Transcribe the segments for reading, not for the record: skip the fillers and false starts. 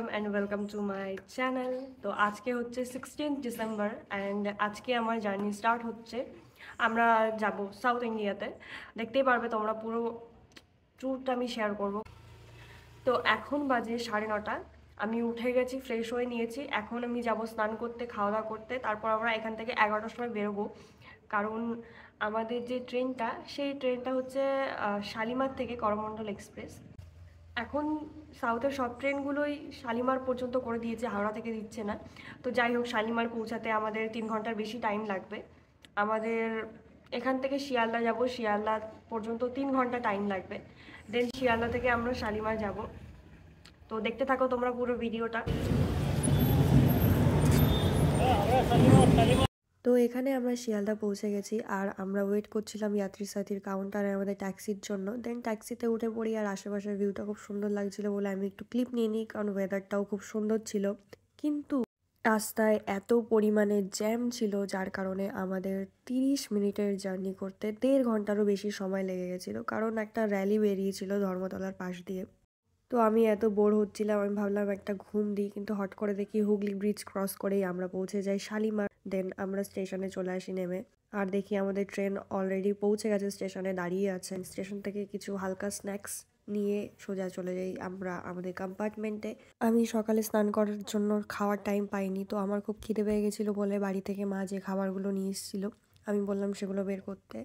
Welcome to my channel. তো আজকে হচ্ছে 16 ডিসেম্বর অ্যান্ড আজকে আমার জার্নি স্টার্ট হচ্ছে। আমরা যাব সাউথ ইন্ডিয়াতে, দেখতেই পারবে তোমরা, পুরো ট্যুরটা আমি শেয়ার করব। তো এখন বাজে 9:30। আমি উঠে গেছি, ফ্রেশ হয়ে নিয়েছি। এখন আমি যাব স্নান করতে, খাওয়া দাওয়া করতে। তারপর আমরা এখান থেকে 11টার সময় বেরোবো, কারণ আমাদের যে ট্রেনটা, সেই ট্রেনটা হচ্ছে শালিমার থেকে করমণ্ডল এক্সপ্রেস। এখন সাউথের সব ট্রেনগুলোই শালিমার পর্যন্ত করে দিয়েছে, হাওড়া থেকে দিচ্ছে না। তো যাই হোক, শালিমার পৌঁছাতে আমাদের 3 ঘন্টার বেশি টাইম লাগবে। আমাদের এখান থেকে শিয়ালদা যাব, শিয়ালদা পর্যন্ত 3 ঘন্টা টাইম লাগবে। দেন শিয়ালদা থেকে আমরা শালিমার যাব। তো দেখতে থাকো তোমরা পুরো ভিডিওটা। তো এখানে আমরা শিয়ালদা পৌঁছে গেছি আর আমরা ওয়েট করছিলাম যাত্রী সাথীর কাউন্টারে আমাদের ট্যাক্সির জন্য। দেন ট্যাক্সিতে উঠে পড়ি আর আশেপাশের ভিউটা খুব সুন্দর লাগছিল বলে আমি একটু ক্লিপ নিয়ে নিই, কারণ ওয়েদারটাও খুব সুন্দর ছিল। কিন্তু রাস্তায় এত পরিমাণে জ্যাম ছিল, যার কারণে আমাদের 30 মিনিটের জার্নি করতে 1.5 ঘন্টারও বেশি সময় লেগে গেছিলো, কারণ একটা র্যালি বেরিয়েছিল ধর্মতলার পাশ দিয়ে। তো আমি এত বোর হচ্ছিলাম, আমি ভাবলাম একটা ঘুম দিই, কিন্তু হট করে দেখি হুগলি ব্রিজ ক্রস করেই আমরা পৌঁছে যাই শালিমার। দেন আমরা স্টেশনে চলে আসি নেমে, আর দেখি আমাদের ট্রেন অলরেডি পৌঁছে গেছে, স্টেশনে দাঁড়িয়ে আছেন। স্টেশন থেকে কিছু হালকা স্ন্যাক্স নিয়ে সোজা চলে যাই আমরা আমাদের কম্পার্টমেন্টে। আমি সকালে স্নান করার জন্য খাওয়ার টাইম পাইনি, তো আমার খুব খিদে পেয়ে গেছিলো বলে বাড়ি থেকে মা যে খাবারগুলো নিয়ে এসেছিলো আমি বললাম সেগুলো বের করতে।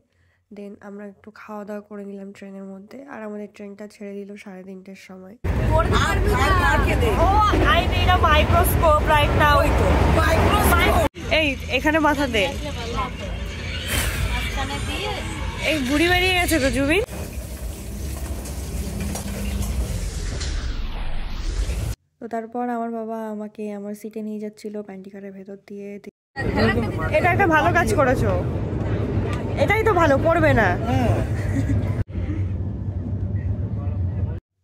দেন আমরা একটু খাওয়া দাওয়া করে নিলাম ট্রেনের মধ্যে, আর আমাদের ট্রেনটা ছেড়ে দিল 3:30-র সময়। এই এখানে মাথা দে, এই বুড়ি বেরিয়ে গেছে তো জুবিন। তো তারপর আমার বাবা আমাকে আমার সিটে নিয়ে যাচ্ছিল প্যান্টিকারের ভেতর দিয়ে। এটা একটা ভালো কাজ করেছো, এটাই তো ভালো, পড়বে না।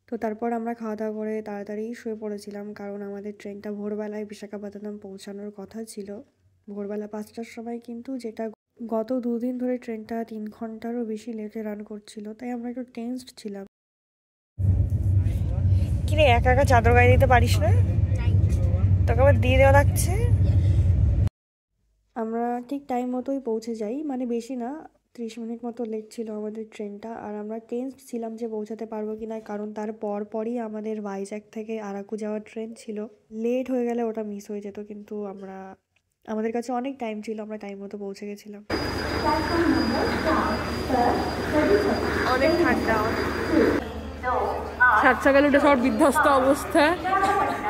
তো তারপর আমরা খাওয়া দাওয়া করে তাড়াতাড়ি শুয়ে পড়েছিলাম, কারণ আমাদের ট্রেনটা ভোরবেলায় বিশাখাপত্তনম পৌঁছানোর কথা ছিল ভোরবেলা 5টার সময়, কিন্তু যেটা গত 2 দিন ধরে ট্রেনটা 3 ঘন্টারও বেশি লেটে রান করছিল, তাই আমরা একটু টেনসড ছিলাম। কিরে একা একা চাদর গায়ে দিতে পারিস না? তোকে আবার দিয়ে দেওয়া লাগছে। আমরা ঠিক টাইম মতোই পৌঁছে যাই, মানে বেশি না, 30 মিনিট মতো লেট ছিল আমাদের ট্রেনটা। আর আমরা টেনসড ছিলাম যে পৌঁছাতে পারবো কি না, কারণ তার পরই আমাদের ভাইজ্যাগ থেকে আরাকু যাওয়ার ট্রেন ছিল। লেট হয়ে গেলে ওটা মিস হয়ে যেত, কিন্তু আমাদের কাছে অনেক টাইম ছিল, আমরা টাইম মতো পৌঁছে গেছিলাম। অনেক ঠান্ডা, সাত সকালে উঠে সবার বিধ্বস্ত অবস্থা।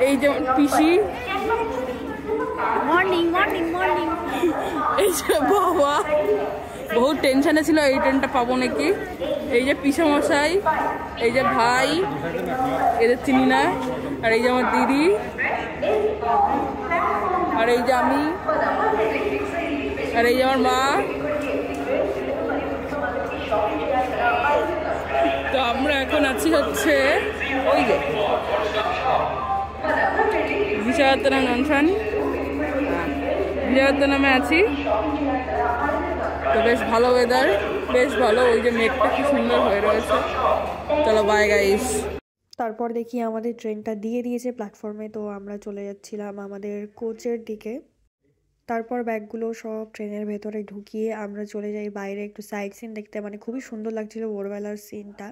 এই যে পিসি, মর্নিং মর্নিং মর্নিং। এই যে বাবা বহু টেনশনে ছিল এই ট্রেনটা পাবো নাকি। এই যে পিসামশাই, এই যে ভাই, এদের চিনি না, আর এই যে আমার দিদি, আর এই যে আমি, আর এই যে আমার মা। তো আমরা এখন আছি হচ্ছে ওই যে বিশাখাপত্তনম জংশন, বিশাখাপত্তনমে আছি। তো বেশ ভালো ওয়েদার, বেশ ভালো। ওই যে মেঘটা কি সুন্দর হয়ে রয়েছে। চলো বাই গাইস। তারপর দেখি আমাদের ট্রেনটা দিয়ে দিয়েছে প্ল্যাটফর্মে, তো আমরা চলে যাচ্ছিলাম আমাদের কোচের দিকে। তারপর ব্যাগগুলো সব ট্রেনের ভেতরে ঢুকিয়ে আমরা চলে যাই বাইরে একটু সাইড সিন দেখতে, মানে খুবই সুন্দর লাগছিল ভোরবেলার সিনটা।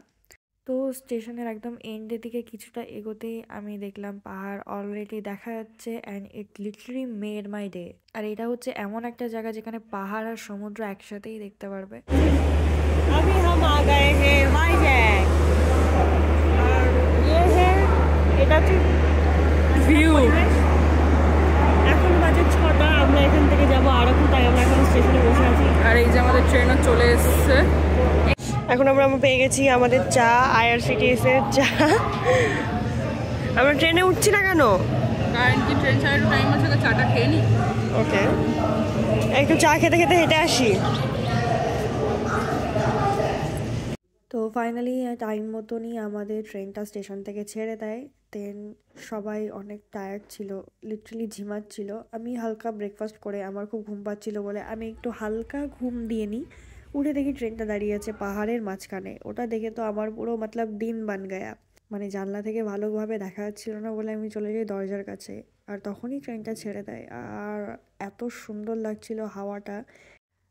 তো স্টেশনের একদম এন্ডের দিকে কিছুটা এগোতেই আমি দেখলাম পাহাড় অলরেডি দেখা যাচ্ছে, and it literally made my day. আর এটা হচ্ছে এমন একটা জায়গা যেখানে পাহাড় আর সমুদ্র একসাথেই দেখতে পারবে। আমি হাম আ গয়ে হ্যাঁ ভাইজ্যাগ, আর ইয়ে হ্যাঁ এটা হচ্ছে ভিউ। এখন বাজে 6টা, আমরা এখান থেকে যাবো আরাকু, তাই আমরা এখন স্টেশনে বসে আছি। আর এই যে আমাদের ট্রেনও চলে এসছে। এখন আমরা পেয়ে গেছি আমাদের চা, IRCTC এর চা। আমরা ট্রেনে উঠছি না কেন? কারণ কি ট্রেন ছাড়ার একটু টাইম আছে, চাটা খেয়ে নি। ওকে, একটু চা খেতে খেতে হেঁটে আসি। তো ফাইনালি টাইম মতনই আমাদের ট্রেনটা স্টেশন থেকে ছেড়ে দেয়। দেন সবাই অনেক টায়ার্ড ছিল, লিটারালি ঝিমাচ্ছিল। আমি হালকা ব্রেকফাস্ট করে, আমার খুব ঘুম পাচ্ছিল বলে আমি একটু হালকা ঘুম দিয়ে নিই। উঠে দেখি ট্রেনটা দাঁড়িয়ে আছে পাহাড়ের মাঝখানে। ওটা দেখে তো আমার পুরো মতলব দিন বান গায়া। মানে জানলা থেকে ভালোভাবে দেখা যাচ্ছিল না বলে আমি চলে যাই দরজার কাছে, আর তখনই ট্রেনটা ছেড়ে দেয়। আর এত সুন্দর লাগছিল হাওয়াটা।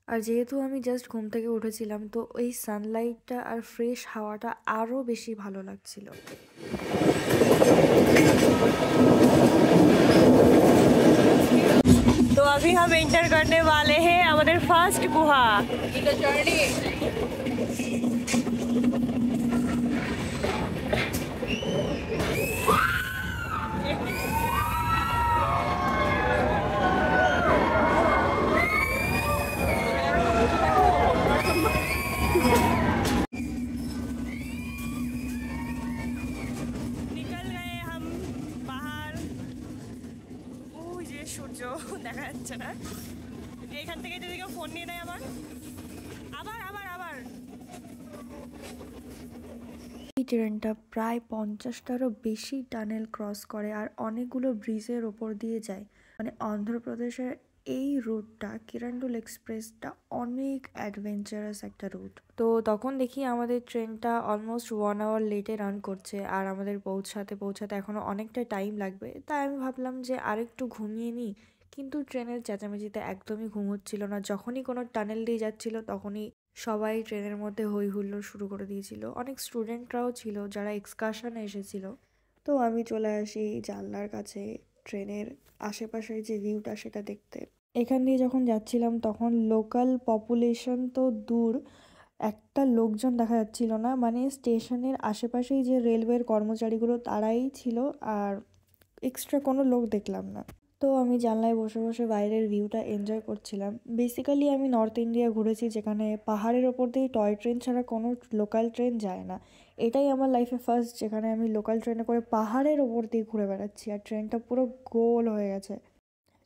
আর যেহেতু আমি জাস্ট ঘুম থেকে উঠেছিলাম, তো ওই সানলাইটটা আর ফ্রেশ হাওয়াটা আরও বেশি ভালো লাগছিল। तो अभी हम एंटर करने वाले हैं हमारे फर्स्ट गुहा। निकल गए हम बाहर। ওই যে সূর্য দেখা যাচ্ছে না, এখান থেকে যদি কেউ ফোন নিয়ে নেয় আমার। আবার আবার আবার এই ট্রেনটা প্রায় 50টারও বেশি টানেল ক্রস করে আর অনেকগুলো ব্রিজের ওপর দিয়ে যায়। মানে অন্ধ্রপ্রদেশের এই রুটটা কিরণডুল এক্সপ্রেসটা অনেক অ্যাডভেঞ্চারাস একটা রুট। তো তখন দেখি আমাদের ট্রেনটা অলমোস্ট 1 আওয়ার লেটে রান করছে, আর আমাদের পৌঁছাতে এখনও অনেকটা টাইম লাগবে। তাই আমি ভাবলাম যে আরেকটু ঘুমিয়ে নিই, কিন্তু ট্রেনের চেঁচামেচিতে একদমই ঘুম হচ্ছিল না। যখনই কোনো টানেল দিয়ে যাচ্ছিল তখনই সবাই ট্রেনের মধ্যে হই হুল্লোড় শুরু করে দিয়েছিল। অনেক স্টুডেন্টরাও ছিল যারা এক্সকারশনে এসেছিল। তো আমি চলে আসি জানলার কাছে ট্রেনের আশেপাশের যে ভিউটা সেটা দেখতে। এখান দিয়ে যখন যাচ্ছিলাম তখন লোকাল পপুলেশন তো দূর, একটা লোকজন দেখা যাচ্ছিল না। মানে স্টেশনের আশেপাশেই যে রেলওয়ের কর্মচারীগুলো তারাই ছিল, আর এক্সট্রা কোনো লোক দেখলাম না। তো আমি জানলায় বসে বসে বাইরের ভিউটা এনজয় করছিলাম। বেসিক্যালি আমি নর্থ ইন্ডিয়া ঘুরেছি, যেখানে পাহাড়ের ওপর দিয়ে টয় ট্রেন ছাড়া কোনো লোকাল ট্রেন যায় না। এটাই আমার লাইফে ফার্স্ট যেখানে আমি লোকাল ট্রেনে করে পাহাড়ের ওপর দিয়ে ঘুরে বেড়াচ্ছি, আর ট্রেনটা পুরো গোল হয়ে গেছে।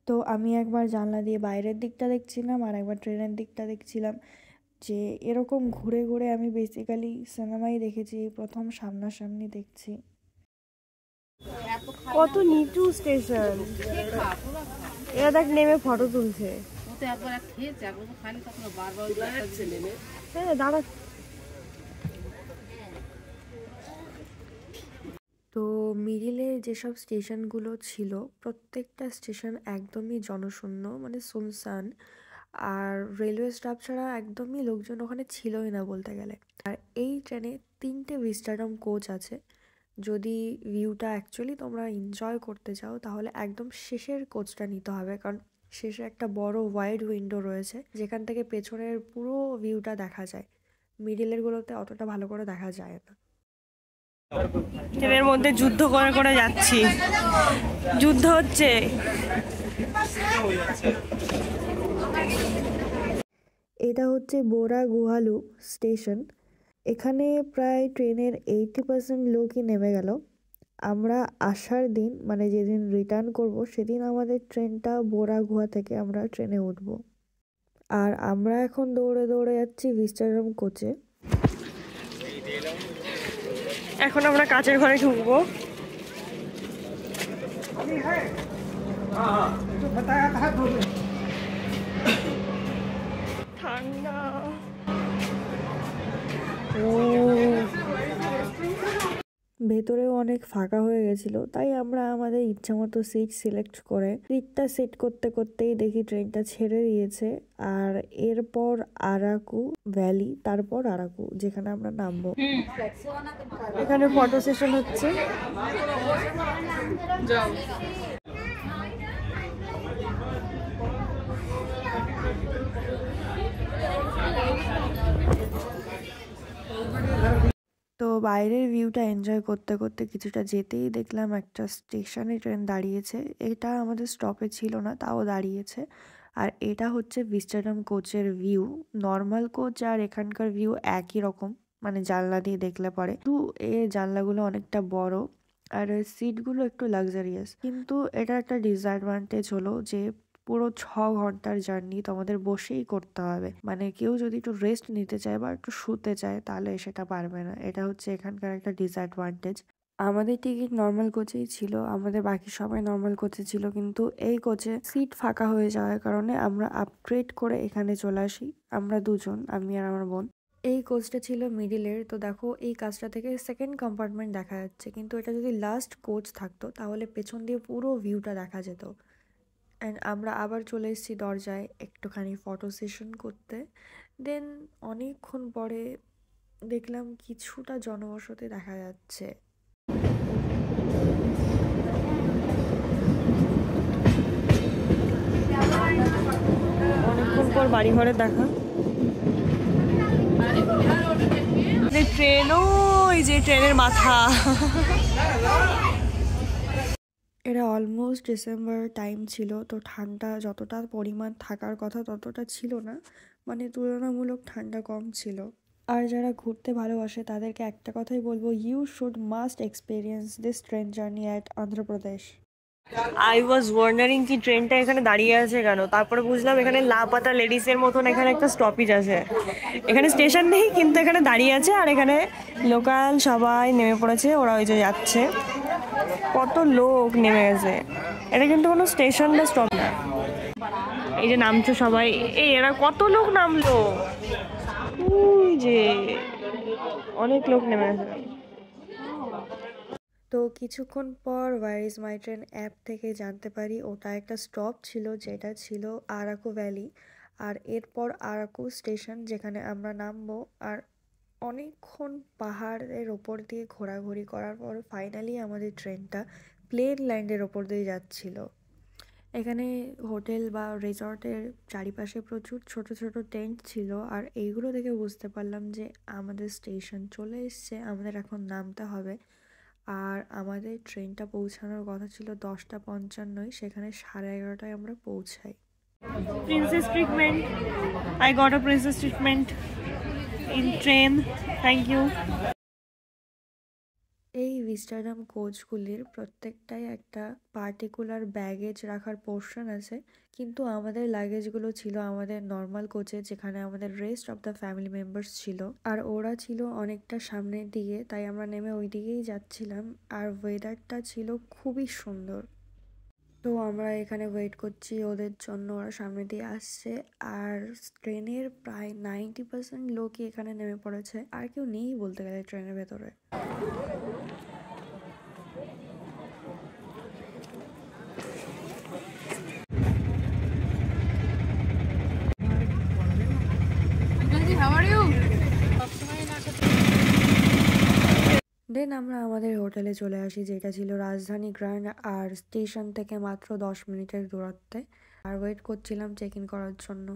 তো আমি একবার জানলা দিয়ে বাইরের দিকটা দেখছিলাম আর একবার ট্রেনের দিকটা দেখছিলাম। যে এরকম ঘুরে ঘুরে আমি বেসিক্যালি সিনেমাই দেখেছি, প্রথম সামনাসামনি দেখছি। কত নিচু স্টেশন, এরা দেখ নেমে ফটো তুলছে। হ্যাঁ দাঁড়া। তো মিডিলের যেসব স্টেশনগুলো ছিল প্রত্যেকটা স্টেশন একদমই জনশূন্য, মানে সুনসান। আর রেলওয়ে স্টাফ ছাড়া একদমই লোকজন ওখানে ছিলই না বলতে গেলে। আর এই ট্রেনে 3টে ভিস্টাডম কোচ আছে। যদি ভিউটা অ্যাকচুয়ালি তোমরা এনজয় করতে চাও তাহলে একদম শেষের কোচটা নিতে হবে, কারণ শেষে একটা বড় ওয়াইড উইন্ডো রয়েছে যেখান থেকে পেছনের পুরো ভিউটা দেখা যায়। মিডিলেরগুলোতে অতটা ভালো করে দেখা যায় না। ট্রেনের মধ্যে যুদ্ধ করে করে যাচ্ছি, যুদ্ধ হচ্ছে। এটা হচ্ছে বোরা গুহালু স্টেশন। এখানে প্রায় ট্রেনের 80% লোকই নেমে গেল। আমরা আসার দিন মানে যেদিন রিটার্ন করব সেদিন আমাদের ট্রেনটা বোরা গুহা থেকে আমরা ট্রেনে উঠব। আর আমরা এখন দৌড়ে দৌড়ে যাচ্ছি ভিস্টাডম কোচে। এখন আমরা কাচের ঘরে ঢুকবো। ঠান্ডা। ভেতরেও অনেক ফাঁকা হয়ে গেছিল, তাই আমরা আমাদের ইচ্ছা মতো সিট সিলেক্ট করে সিটটা সেট করতে করতেই দেখি ট্রেনটা ছেড়ে দিয়েছে। আর এরপর আরাকু ভ্যালি, তারপর আরাকু যেখানে আমরা নামবো। এখানে ফটো সেশন হচ্ছে। তো বাইরের ভিউটা এনজয় করতে করতে কিছুটা যেতেই দেখলাম একটা স্টেশনে ট্রেন দাঁড়িয়েছে। এটা আমাদের স্টপে ছিল না, তাও দাঁড়িয়েছে। আর এটা হচ্ছে ভিস্টাডম কোচের ভিউ। নর্মাল কোচ আর এখানকার ভিউ একই রকম, মানে জানলা দিয়ে দেখলে পরে। তো এই জানলাগুলো অনেকটা বড় আর সিটগুলো একটু লাক্সারিয়াস। কিন্তু এটা একটা ডিসঅ্যাডভান্টেজ হলো যে পুরো 6 ঘন্টার জার্নি তোমাদের বসেই করতে হবে। মানে কেউ যদি একটু রেস্ট নিতে চায় বা একটু শুতে চায় তাহলে সেটা পারবে না। এটা হচ্ছে এখানকার একটা ডিসঅ্যাডভান্টেজ। আমাদের টিকিট নর্মাল কোচেই ছিল, আমাদের বাকি সবাই নর্মাল কোচে ছিল, কিন্তু এই কোচে সিট ফাঁকা হয়ে যাওয়ার কারণে আমরা আপগ্রেড করে এখানে চলে আসি। আমরা দুজন, আমি আর আমার বোন। এই কোচটা ছিল মিডিলের, তো দেখো এই কাজটা থেকে সেকেন্ড কম্পার্টমেন্ট দেখা যাচ্ছে, কিন্তু এটা যদি লাস্ট কোচ থাকতো তাহলে পেছন দিয়ে পুরো ভিউটা দেখা যেত। অ্যান্ড আমরা আবার চলে এসেছি দরজায় একটুখানি ফটো সেশন করতে। দেন অনেকক্ষণ পরে দেখলাম কিছুটা জনবসতি দেখা যাচ্ছে। অনেকক্ষণ পর বাড়িঘরের দেখা। ট্রেন, ওই যে ট্রেনের মাথা। এটা অলমোস্ট ডিসেম্বর টাইম ছিল, তো ঠান্ডা যতটা পরিমাণ থাকার কথা ততটা ছিল না, মানে তুলনামূলক ঠান্ডা কম ছিল। আর যারা ঘুরতে ভালোবাসে তাদেরকে একটা কথাই বলবো, you should must experience this train journey at Andhra Pradesh. I was wondering কি ট্রেনটা এখানে দাঁড়িয়ে আছে কেন, তারপরে বুঝলাম এখানে লাপাতা লেডিসের মতন এখানে একটা স্টপেজ আছে। এখানে স্টেশন নেই কিন্তু এখানে দাঁড়িয়ে আছে, আর এখানে লোকাল সবাই নেমে পড়েছে, ওরা ওই যে যাচ্ছে। কত লোক নেমে গেছে, এটা কিন্তু কোনো স্টেশন বা স্টপ না। এই যে নামছে সবাই, এই এরা কত লোক নামলো, ওই যে অনেক লোক নেমে গেছে। তো কিছুক্ষণ পর where is my train app থেকে জানতে পারি ওটা একটা স্টপ ছিল, যেটা ছিল আরাকু ভ্যালি। আর এরপর আরাকু স্টেশন, যেখানে আমরা নামবো। আর অনেকক্ষণ পাহাড়ের ওপর দিয়ে ঘোরাঘুরি করার পর ফাইনালি আমাদের ট্রেনটা প্লেন ল্যান্ডের ওপর দিয়ে যাচ্ছিল। এখানে হোটেল বা রিসর্টের চারিপাশে প্রচুর ছোট ছোট টেন্ট ছিল, আর এইগুলো দেখে বুঝতে পারলাম যে আমাদের স্টেশন চলে এসছে, আমাদের এখন নামতে হবে। আর আমাদের ট্রেনটা পৌঁছানোর কথা ছিল 10:55, সেখানে 11:30টায় আমরা পৌঁছাই। Princess treatment. I got a princess treatment in train. Thank you. এই ভিস্টাডাম কোচগুলির প্রত্যেকটাই একটা পার্টিকুলার ব্যাগেজ রাখার পোর্শন আছে, কিন্তু আমাদের লাগেজগুলো ছিল আমাদের নর্মাল কোচে, যেখানে আমাদের rest of the family members ছিল। আর ওরা ছিল অনেকটা সামনের দিকে, তাই আমরা নেমে ওই দিকেই যাচ্ছিলাম। আর ওয়েদারটা ছিল খুবই সুন্দর। তো আমরা এখানে ওয়েট করছি ওদের জন্য, ওরা সামনে দিয়ে আসছে। আর ট্রেনের প্রায় 90% লোকই এখানে নেমে পড়েছে, আর কেউ নেই বলতে গেলে ট্রেনের ভেতরে। How are you? দেন আমরা আমাদের হোটেলে চলে আসি, যেটা ছিল রাজধানী গ্র্যান্ড, আর স্টেশন থেকে মাত্র 10 মিনিটের দূরত্বে। আর ওয়েট করছিলাম চেক ইন করার জন্য।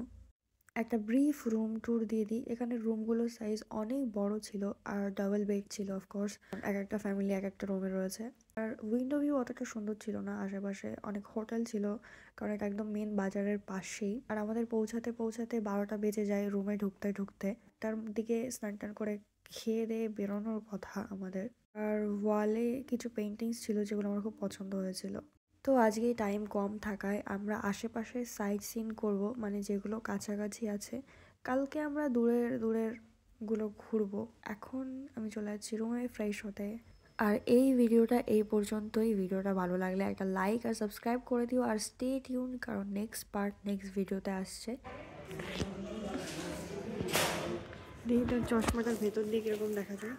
একটা ব্রিফ রুম ট্যুর দিয়ে দিই। এখানে রুমগুলোর সাইজ অনেক বড় ছিল, আর ডাবল বেড ছিল অফকোর্স, এক একটা ফ্যামিলি এক একটা রুমে রয়েছে। আর উইন্ডো ভিউ অতটা সুন্দর ছিল না, আশেপাশে অনেক হোটেল ছিল, কারণ এটা একদম মেন বাজারের পাশেই। আর আমাদের পৌঁছাতে পৌঁছাতে 12টা বেজে যায় রুমে ঢুকতে ঢুকতে। তার দিকে স্নান টান করে খেয়ে দিয়ে বেরোনোর কথা আমাদের। আর ওয়ালে কিছু পেন্টিংস ছিল যেগুলো আমার খুব পছন্দ হয়েছিল। তো আজকে টাইম কম থাকায় আমরা আশেপাশে সাইট সিন করবো, মানে যেগুলো কাছাকাছি আছে। কালকে আমরা দূরের দূরের গুলো ঘুরবো। এখন আমি চলে যাচ্ছি রুমে ফ্রেশ হতে। আর এই ভিডিওটা এই পর্যন্তই। ভিডিওটা ভালো লাগলে একটা লাইক আর সাবস্ক্রাইব করে দিও, আর স্টে টিউন, কারণ নেক্সট পার্ট নেক্সট ভিডিওতে আসছে। দেখি তোর চশমাটার ভেতর দিয়ে কিরকম দেখা যায়।